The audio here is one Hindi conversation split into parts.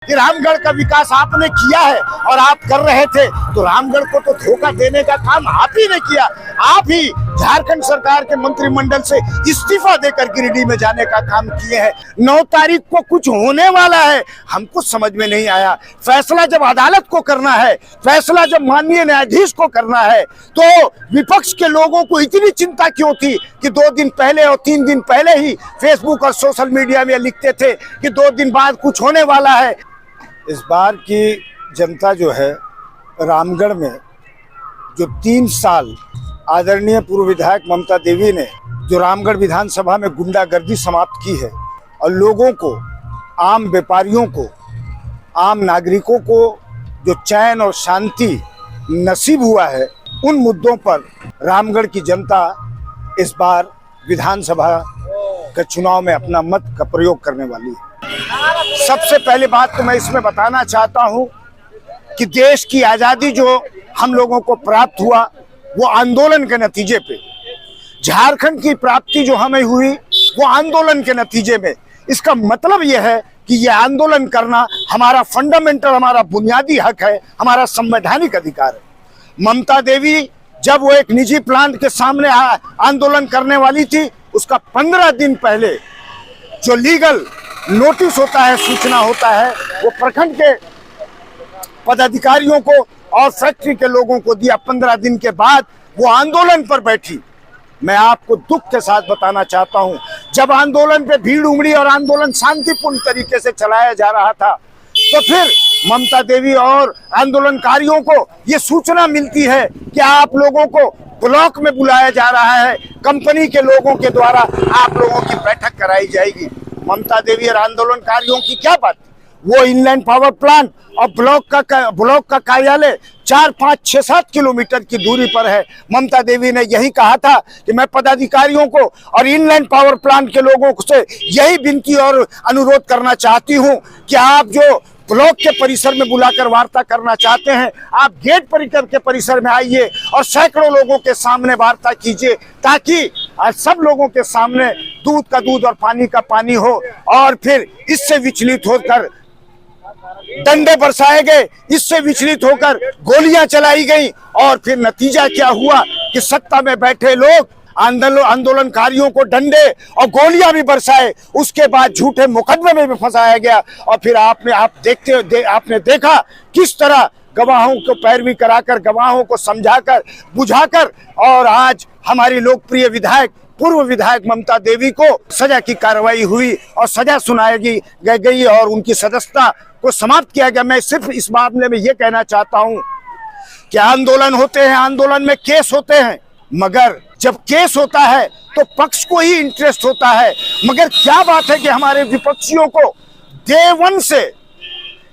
कि रामगढ़ का विकास आपने किया है और आप कर रहे थे, तो रामगढ़ को तो धोखा देने का काम आप ही ने किया। आप ही झारखंड सरकार के मंत्रिमंडल से इस्तीफा देकर गिरिडीह में जाने का काम किए हैं। 9 तारीख को कुछ होने वाला है, हमको समझ में नहीं आया। फैसला जब अदालत को करना है, फैसला जब माननीय न्यायाधीश को करना है, तो विपक्ष के लोगों को इतनी चिंता क्यों थी कि 2 दिन पहले और 3 दिन पहले ही फेसबुक और सोशल मीडिया में लिखते थे कि 2 दिन बाद कुछ होने वाला है। इस बार की जनता जो है रामगढ़ में जो 3 साल आदरणीय पूर्व विधायक ममता देवी ने जो रामगढ़ विधानसभा में गुंडागर्दी समाप्त की है और लोगों को, आम व्यापारियों को, आम नागरिकों को जो चैन और शांति नसीब हुआ है, उन मुद्दों पर रामगढ़ की जनता इस बार विधानसभा के चुनाव में अपना मत का प्रयोग करने वाली है। सबसे पहली बात तो मैं इसमें बताना चाहता हूं कि देश की आज़ादी जो हम लोगों को प्राप्त हुआ वो आंदोलन के नतीजे पे, झारखंड की प्राप्ति जो हमें हुई वो आंदोलन के नतीजे में। इसका मतलब यह है कि ये आंदोलन करना हमारा फंडामेंटल, हमारा बुनियादी हक है, हमारा संवैधानिक अधिकार है। ममता देवी जब वो एक निजी प्लांट के सामने आंदोलन करने वाली थी, उसका 15 दिन पहले जो लीगल नोटिस होता है, सूचना होता है, वो प्रखंड के पदाधिकारियों को और फैक्ट्री के लोगों को दिया। 15 दिन के बाद वो आंदोलन पर बैठी। मैं आपको दुख के साथ बताना चाहता हूं, जब आंदोलन पे भीड़ उमड़ी और आंदोलन शांतिपूर्ण तरीके से चलाया जा रहा था, तो फिर ममता देवी और आंदोलनकारियों को ये सूचना मिलती है कि आप लोगों को ब्लॉक में बुलाया जा रहा है, कंपनी के लोगों के द्वारा आप लोगों की बैठक कराई जाएगी। ममता देवी और आंदोलनकारियों की क्या बात? वो इनलैंड पावर प्लांट और ब्लॉक का कार्यालय 4, 5, 6, 7 किलोमीटर की दूरी पर है। ममता देवी ने यही कहा था कि मैं पदाधिकारियों को और इनलैंड पावर प्लांट के लोगों से यही विनती और अनुरोध करना चाहती हूं कि आप जो ब्लॉक के परिसर में बुलाकर वार्ता करना चाहते हैं, आप गेट परिकर के परिसर में आइए और सैकड़ों लोगों के सामने वार्ता कीजिए, ताकि सब लोगों के सामने दूध का दूध और पानी का पानी हो। और फिर इससे विचलित होकर डंडे बरसाए गए, इससे विचलित होकर गोलियां चलाई गई, और फिर नतीजा क्या हुआ कि सत्ता में बैठे लोग आंदोलनकारियों को डंडे और गोलियां भी बरसाए। उसके बाद झूठे मुकदमे में भी फंसाया गया। और फिर आपने देखा किस तरह गवाहों को पैरवी कराकर, गवाहों को समझाकर बुझाकर, और आज हमारी लोकप्रिय विधायक, पूर्व विधायक ममता देवी को सजा की कार्रवाई हुई और सजा सुनाई गई और उनकी सदस्यता को समाप्त किया गया। मैं सिर्फ इस मामले में ये कहना चाहता हूं कि आंदोलन होते हैं, आंदोलन में केस होते हैं, मगर जब केस होता है तो पक्ष को ही इंटरेस्ट होता है। मगर क्या बात है कि हमारे विपक्षियों को डे 1 से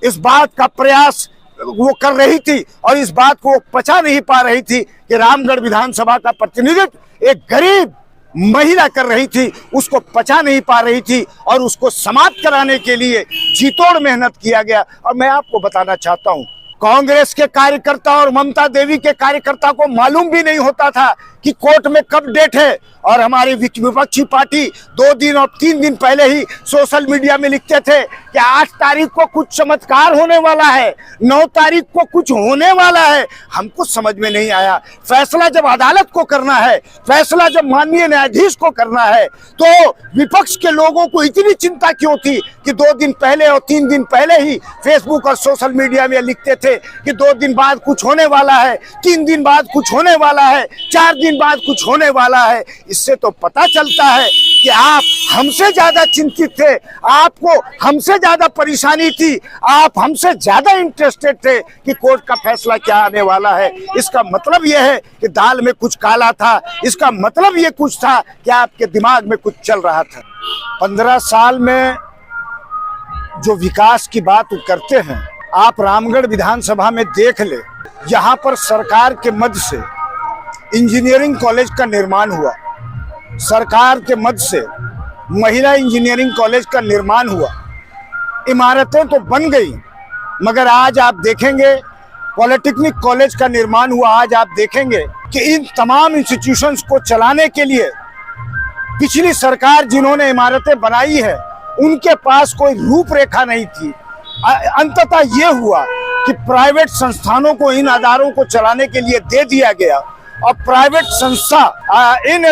इस बात का प्रयास वो कर रही थी और इस बात को पचा नहीं पा रही थी कि रामगढ़ विधानसभा का प्रतिनिधित्व एक गरीब महिला कर रही थी, उसको पचा नहीं पा रही थी और उसको समाप्त कराने के लिए जीतोड़ मेहनत किया गया। और मैं आपको बताना चाहता हूं, कांग्रेस के कार्यकर्ता और ममता देवी के कार्यकर्ता को मालूम भी नहीं होता था कि कोर्ट में कब डेट है। और हमारी विपक्षी पार्टी 2 दिन और 3 दिन पहले ही सोशल मीडिया में लिखते थे कि 8 तारीख को कुछ चमत्कार होने वाला है, 9 तारीख को कुछ होने वाला है। हमको समझ में नहीं आया। फैसला जब अदालत को करना है, फैसला जब माननीय न्यायाधीश को करना है, तो विपक्ष के लोगों को इतनी चिंता क्यों थी कि 2 दिन पहले और 3 दिन पहले ही फेसबुक और सोशल मीडिया में लिखते थे कि 2 दिन बाद कुछ होने वाला है, 3 दिन बाद कुछ होने वाला है, 4 दिन बाद कुछ होने वाला है। इससे तो पता चलता है कि आप हमसे ज्यादा चिंतित थे, आपको हमसे ज्यादा परेशानी थी, आप हमसे ज्यादा इंटरेस्टेड थे कि कोर्ट का फैसला क्या आने वाला है। इसका मतलब यह है कि दाल में कुछ काला था, इसका मतलब यह कुछ था कि आपके दिमाग में कुछ चल रहा था। 15 साल में जो विकास की बात करते हैं, आप रामगढ़ विधानसभा में देख ले, यहाँ पर सरकार के मद से इंजीनियरिंग कॉलेज का निर्माण हुआ, सरकार के मद से महिला इंजीनियरिंग कॉलेज का निर्माण हुआ, इमारतें तो बन गई, मगर आज आप देखेंगे पॉलिटेक्निक कॉलेज का निर्माण हुआ। आज आप देखेंगे कि इन तमाम इंस्टीट्यूशंस को चलाने के लिए पिछली सरकार जिन्होंने इमारतें बनाई है, उनके पास कोई रूपरेखा नहीं थी। अंततः ये हुआ कि प्राइवेट संस्थानों को इन अदारों को चलाने के लिए दे दिया गया और प्राइवेट संस्था इन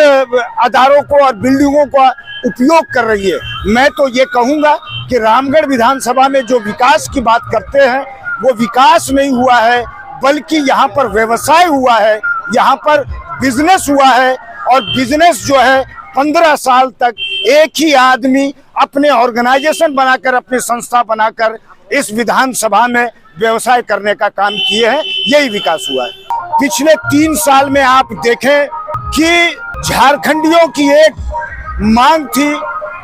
अदारों को और बिल्डिंगों का उपयोग कर रही है। मैं तो ये कहूंगा कि रामगढ़ विधानसभा में जो विकास की बात करते हैं वो विकास नहीं हुआ है, बल्कि यहाँ पर व्यवसाय हुआ है, यहाँ पर बिजनेस हुआ है। और बिजनेस जो है 15 साल तक एक ही आदमी अपने ऑर्गेनाइजेशन बनाकर, अपनी संस्था बनाकर इस विधानसभा में व्यवसाय करने का काम किए हैं, यही विकास हुआ है। पिछले 3 साल में आप देखें कि झारखंडियों की एक मांग थी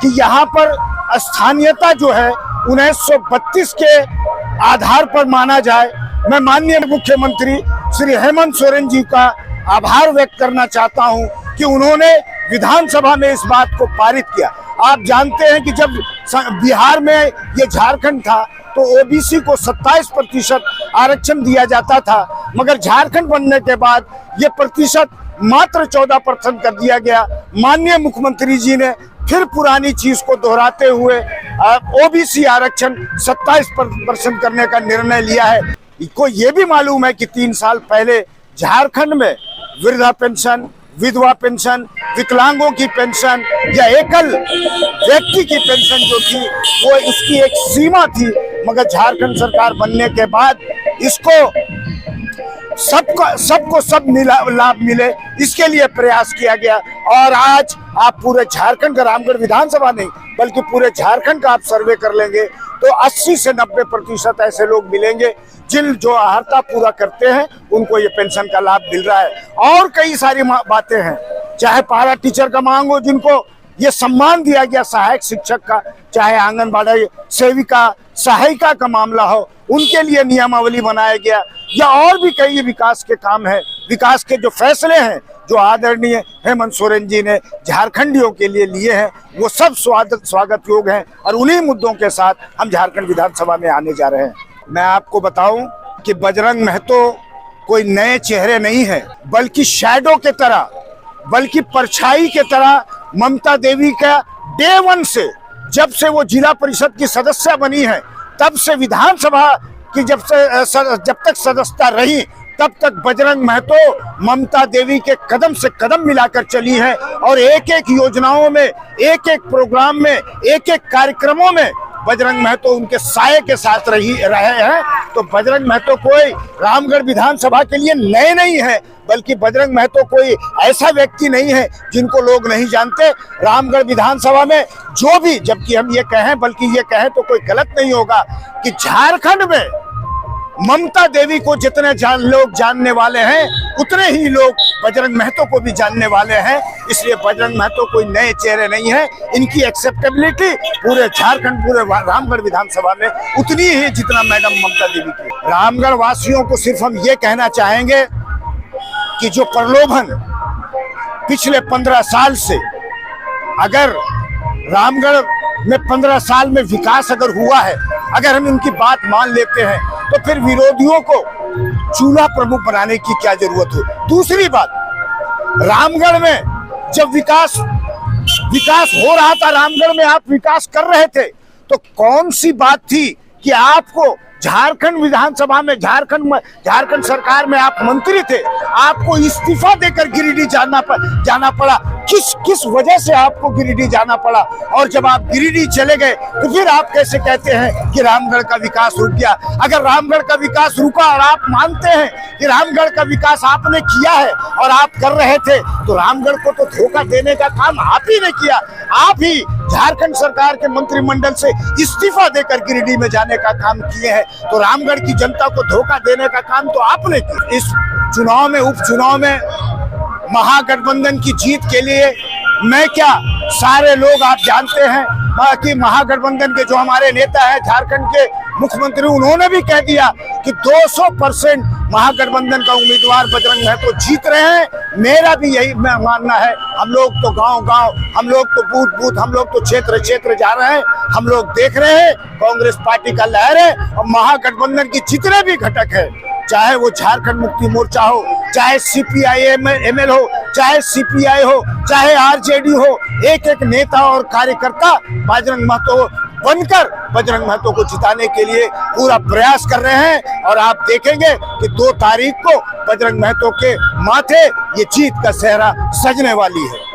कि यहाँ पर स्थानीयता जो है 1932 के आधार पर माना जाए। मैं माननीय मुख्यमंत्री श्री हेमंत सोरेन जी का आभार व्यक्त करना चाहता हूं कि उन्होंने विधानसभा में इस बात को पारित किया। आप जानते हैं कि जब बिहार में ये झारखंड था तो ओबीसी को 27% आरक्षण दिया जाता था, मगर झारखंड बनने के बाद ये प्रतिशत मात्र 14% कर दिया गया। माननीय मुख्यमंत्री जी ने फिर पुरानी चीज को दोहराते हुए ओबीसी आरक्षण 27% करने का निर्णय लिया है। को ये भी मालूम है कि 3 साल पहले झारखंड में वृद्धा पेंशन, विधवा पेंशन, विकलांगों की पेंशन या एकल व्यक्ति की पेंशन जो थी वो इसकी एक सीमा थी, मगर झारखंड सरकार बनने के बाद इसको सबको सब लाभ मिले, इसके लिए प्रयास किया गया। और आज आप पूरे झारखंड का, रामगढ़ विधानसभा नहीं बल्कि पूरे झारखंड का आप सर्वे कर लेंगे तो 80 से 90% ऐसे लोग मिलेंगे जो अर्हता पूरा करते हैं, उनको ये पेंशन का लाभ मिल रहा है। और कई सारी बातें हैं, चाहे पारा टीचर का मांग हो जिनको ये सम्मान दिया गया सहायक शिक्षक का, चाहे आंगनबाड़ी सेविका सहायिका का मामला हो उनके लिए नियमावली बनाया गया, या और भी कई विकास के काम हैं, विकास के जो फैसले हैं जो आदरणीय हेमंत सोरेन जी ने झारखंडियों के लिए लिए हैं, वो सब स्वागत योग हैं। और उन्हीं मुद्दों के साथ हम झारखंड विधानसभा में आने जा रहे हैं। मैं आपको बताऊं कि बजरंग महतो कोई नए चेहरे नहीं है, बल्कि शैडो के तरह, बल्कि परछाई के तरह ममता देवी का डे 1 से, जब से वो जिला परिषद की सदस्य बनी है, तब से विधानसभा की जब तक सदस्यता रही, तब तक बजरंग महतो ममता देवी के कदम से कदम मिलाकर चली है। और एक एक योजनाओं में, एक एक प्रोग्राम में, एक एक कार्यक्रमों में बजरंग महतो उनके साये के साथ रहे हैं। तो बजरंग महतो कोई रामगढ़ विधानसभा के लिए नए नहीं है, बल्कि बजरंग महतो कोई ऐसा व्यक्ति नहीं है जिनको लोग नहीं जानते। रामगढ़ विधानसभा में जो भी, जबकि हम ये कहें, बल्कि ये कहें तो कोई गलत नहीं होगा कि झारखंड में ममता देवी को जितने लोग जानने वाले हैं उतने ही लोग बजरंग महतो को भी जानने वाले हैं। इसलिए बजरंग महतो कोई नए चेहरे नहीं है, इनकी एक्सेप्टेबिलिटी पूरे झारखंड, पूरे रामगढ़ विधानसभा में उतनी ही जितना मैडम ममता देवी की। रामगढ़ वासियों को सिर्फ हम ये कहना चाहेंगे कि जो प्रलोभन पिछले 15 साल से, अगर रामगढ़ में 15 साल में विकास अगर हुआ है, अगर हम इनकी बात मान लेते हैं, तो फिर विरोधियों को चूल्हा प्रमुख बनाने की क्या जरूरत हो। दूसरी बात, रामगढ़ में जब विकास हो रहा था, रामगढ़ में आप विकास कर रहे थे, तो कौन सी बात थी कि आपको झारखंड विधानसभा में, झारखंड सरकार में आप मंत्री थे, आपको इस्तीफा देकर गिरिडीह जाना पड़ा। किस वजह से आपको गिरिडीह जाना पड़ा? और जब आप गिरिडीह चले गए तो फिर आप कैसे कहते हैं कि रामगढ़ का विकास रुक गया? अगर रामगढ़ का विकास रुका और आप मानते हैं कि रामगढ़ का विकास आपने किया है और आप कर रहे थे, तो रामगढ़ को तो धोखा देने का काम आप ही ने किया। आप ही झारखंड सरकार के मंत्रिमंडल से इस्तीफा देकर गिरिडीह में जाने का काम किए हैं। तो रामगढ़ की जनता को धोखा देने का काम तो आपने किया। इस चुनाव में, उपचुनाव में महागठबंधन की जीत के लिए मैं क्या, सारे लोग आप जानते हैं कि महागठबंधन के जो हमारे नेता हैं, झारखंड के मुख्यमंत्री, उन्होंने भी कह दिया कि 200% महागठबंधन का उम्मीदवार बजरंग महतो जीत रहे हैं। मेरा भी यही मानना है। हम लोग तो गांव-गांव, हम लोग तो बूथ-बूथ, हम लोग तो क्षेत्र जा रहे हैं, हम लोग देख रहे हैं कांग्रेस पार्टी का लहर है। और महागठबंधन की जितने भी घटक है, चाहे वो झारखंड मुक्ति मोर्चा हो, चाहे CPI-ML हो, चाहे CPI हो, चाहे RJD हो, एक एक नेता और कार्यकर्ता बजरंग महतो बनकर बजरंग महतो को जिताने के लिए पूरा प्रयास कर रहे हैं। और आप देखेंगे कि 2 तारीख को बजरंग महतो के माथे ये जीत का सेहरा सजने वाली है।